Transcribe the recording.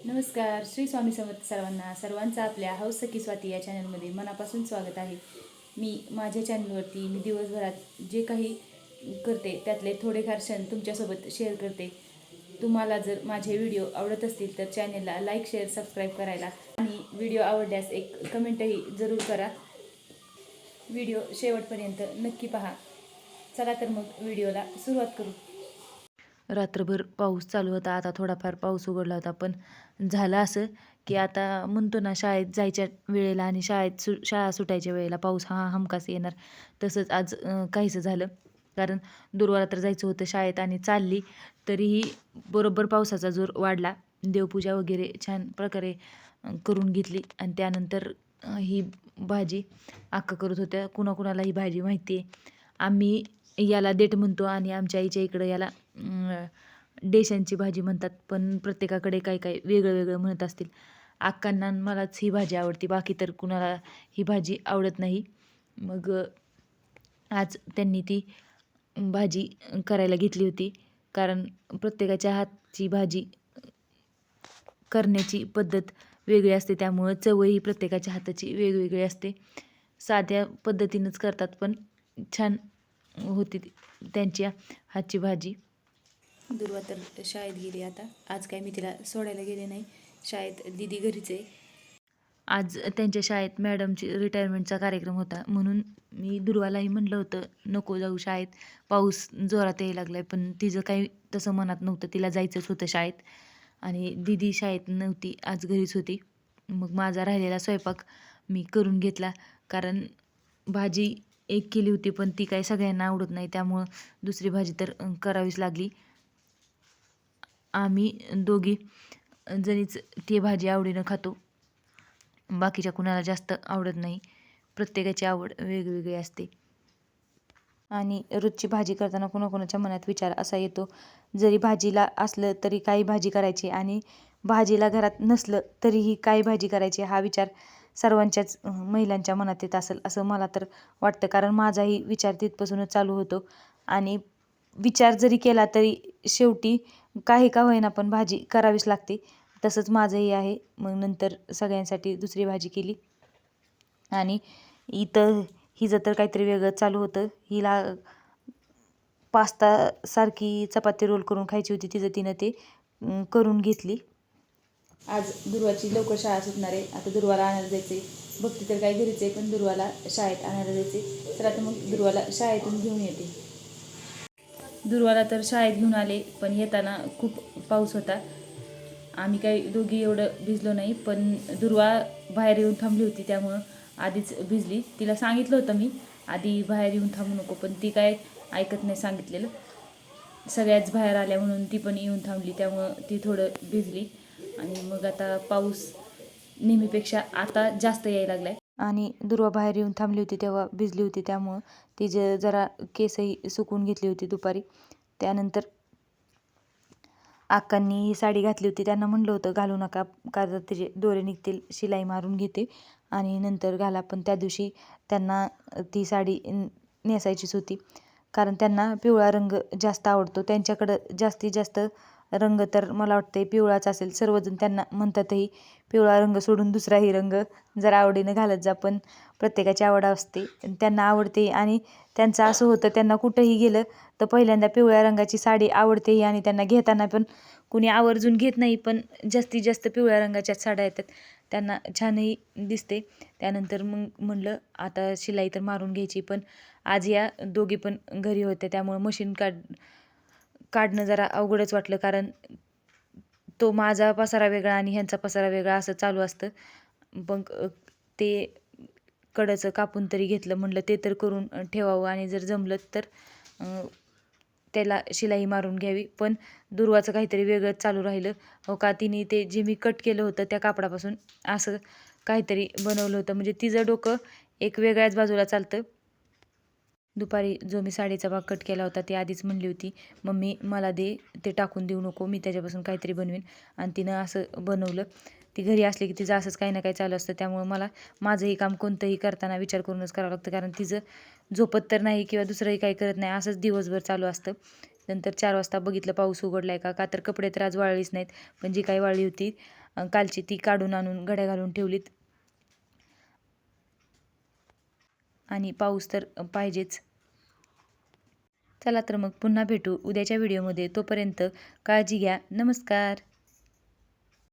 नमस्कार. श्री स्वामी समर्थ सर्वांचं आपल्या हौस सखी स्वाती या चॅनलमध्ये मनापासून स्वागत आहे. माझ्या चॅनलवरती मी दिवसभरात जे काही करते त्यातले थोडेफार क्षण तुमच्यासोबत शेअर करते. तुम्हाला जर माझे व्हिडिओ आवडत असतील तर चॅनलला लाईक, शेअर, सबस्क्राईब करायला आणि व्हिडिओ आवडल्यास एक कमेंटही जरूर करा. व्हिडिओ शेवटपर्यंत नक्की पहा. चला तर मग व्हिडिओला सुरुवात करू. रात्रभर पाऊस चालू होता. आता थोडाफार पाऊस उघडला होता, पण झालं असं की आता म्हणतो ना, शाळेत जायच्या वेळेला आणि शाळा सुटायच्या वेळेला पाऊस हा हमखास येणार, तसंच आज काहीसं झालं. कारण दुर्वाला तर जायचं होतं शाळेत आणि चालली, तरीही बरोबर पावसाचा जोर वाढला. देवपूजा वगैरे छान प्रकारे करून घेतली आणि त्यानंतर ही भाजी अक्का करत होत्या. कुणाकुणाला ही भाजी माहिती आहे. आम्ही याला देठ म्हणतो आणि आमच्या आईच्या इकडं याला देशांची भाजी म्हणतात, पण प्रत्येकाकडे काही काही वेगळं वेगळं म्हणत असतील. अक्कांना मलाच ही भाजी आवडते, बाकी तर कुणाला ही भाजी आवडत नाही. मग आज त्यांनी ती भाजी करायला घेतली होती, कारण प्रत्येकाच्या हातची भाजी करण्याची पद्धत वेगळी असते, त्यामुळं चवही प्रत्येकाच्या हाताची वेगवेगळी असते. साध्या पद्धतीनंच करतात, पण छान होती त्यांच्या हातची भाजी. दुर्वा तर शाळेत गेली आता. आज काय मी तिला सोडायला गेले नाही, शाळेत दीदी घरीच आहे. आज त्यांच्या शाळेत मॅडमची रिटायरमेंटचा कार्यक्रम होता, म्हणून मी दुर्वालाही म्हणलं होतं नको जाऊ शाळेत, पाऊस जोरात यायला लागलाय, पण तिचं काही तसं मनात नव्हतं. तिला जायचंच होतं शाळेत आणि दीदी शाळेत नव्हती, आज घरीच होती. मग माझा राहिलेला स्वयंपाक मी करून घेतला, कारण भाजी एक केली होती, पण ती काही सगळ्यांना आवडत नाही, त्यामुळं दुसरी भाजी तर करावीच लागली. आम्ही दोघी जणीच ती भाजी आवडीनं खातो, बाकीच्या कुणाला जास्त आवडत नाही. प्रत्येकाची आवड वेगवेगळी असते. आणि रोजची भाजी करताना कोणाकोणाच्या मनात विचार असा येतो, जरी भाजीला असलं तरी काही भाजी करायची आणि भाजीला घरात नसलं तरीही काही भाजी करायची, हा विचार सर्वांच्याच महिलांच्या मनात येत असेल असं मला तर वाटतं. कारण माझाही विचार तिथपासूनच चालू होतो आणि विचार जरी केला तरी शेवटी काही का होईना पण भाजी करावीच लागते. तसंच माझंही आहे. मग नंतर सगळ्यांसाठी दुसरी भाजी केली आणि इथं हिचं तर काहीतरी वेगळं चालू होतं. हिला पास्तासारखी चपाती रोल करून खायची होती, तिनं ते करून घेतली. आज दुर्वाची लवकर शाळा सुटणार आहे. आता दुर्वाला आणायला जायचे. भक्ती तर काही घरीच आहे, पण दुर्वाला शाळेत आणायला जायचे. तर आता मग दुर्वाला शाळेतून घेऊन येते. दुर्वाला तर शाळेत घेऊन आले, पण येताना खूप पाऊस होता. आम्ही काही दोघी एवढं भिजलो नाही, पण दुर्वा बाहेर येऊन थांबली होती, त्यामुळं आधीच भिजली. तिला सांगितलं होतं मी आधी बाहेर येऊन थांबू नको, पण ती काय ऐकत नाही सांगितलेलं. सगळ्याच बाहेर आल्या म्हणून ती पण येऊन थांबली, त्यामुळं ती थोडं भिजली. आणि मग आता पाऊस नेहमीपेक्षा आता जास्त यायला लागलाय आणि दुर्वा बाहेर येऊन थांबली होती तेव्हा भिजली होती, त्यामुळं तिचे जरा केसही सुकून घेतली होती दुपारी. त्यानंतर अक्कांनी ही साडी घातली होती. त्यांना म्हणलं होतं घालू नका, का तर तिचे दोरे निघतील, शिलाई मारून घेते आणि नंतर घाला, पण त्या दिवशी त्यांना ती साडी नेसायचीच होती, कारण त्यांना पिवळा रंग जास्त आवडतो. त्यांच्याकडं जास्तीत जास्त रंग तर मला वाटते पिवळाच असेल. सर्वजण त्यांना म्हणतातही पिवळा रंग सोडून दुसराही रंग जर आवडीनं घालत जा, पण प्रत्येकाची आवड असते, त्यांना आवडते. आणि त्यांचं असं होतं, त्यांना कुठंही गेलं तर पहिल्यांदा पिवळ्या रंगाची साडी आवडतेही आणि त्यांना घेताना पण कुणी आवर्जून घेत नाही, पण जास्तीत जास्त पिवळ्या रंगाच्याच साड्या येतात, त्यांना छानही दिसते. त्यानंतर मग म्हणलं आता शिलाई तर मारून घ्यायची, पण आज या दोघी पण घरी होत्या, त्यामुळं मशीन काढणं जरा अवघडच वाटलं, कारण तो माझा पसारा वेगळा आणि ह्यांचा पसारा वेगळा असं चालू असतं. मग ते कडचं कापून तरी घेतलं, म्हणलं ते तर करून ठेवावं आणि जर जमलं तर त्याला शिलाई मारून घ्यावी. पण दुर्वाचं काहीतरी वेगळंच चालू राहिलं. हो का, तिने ते जे मी कट केलं होतं त्या कापडापासून असं काहीतरी बनवलं होतं, म्हणजे तिचं डोकं एक वेगळ्याच बाजूला चालतं. दुपारी जो मी साडीचा भाग कट केला होता ती आधीच म्हणली होती, मम्मी मला दे, ते टाकून देऊ नको, मी त्याच्यापासून काहीतरी बनवीन. आणि तिनं असं बनवलं. ती घरी असली की तिचं असंच काही ना काही चालू असतं, त्यामुळे मला माझंही काम कोणतंही करताना विचार करूनच करावं लागतं, कारण तिचं झोपत तर नाही किंवा दुसरंही काही करत नाही, असंच दिवसभर चालू असतं. नंतर 4 वाजता बघितलं पाऊस उघडलाय का तर कपडे तर आज वाळलीच नाहीत, पण जी काही वाळली होती कालची ती काढून आणून घड्या घालून ठेवलीत. आणि पाऊस तर पाहिजेच. चला तर मग पुन्हा भेटू उद्याच्या व्हिडिओमध्ये. तोपर्यंत काळजी घ्या. नमस्कार.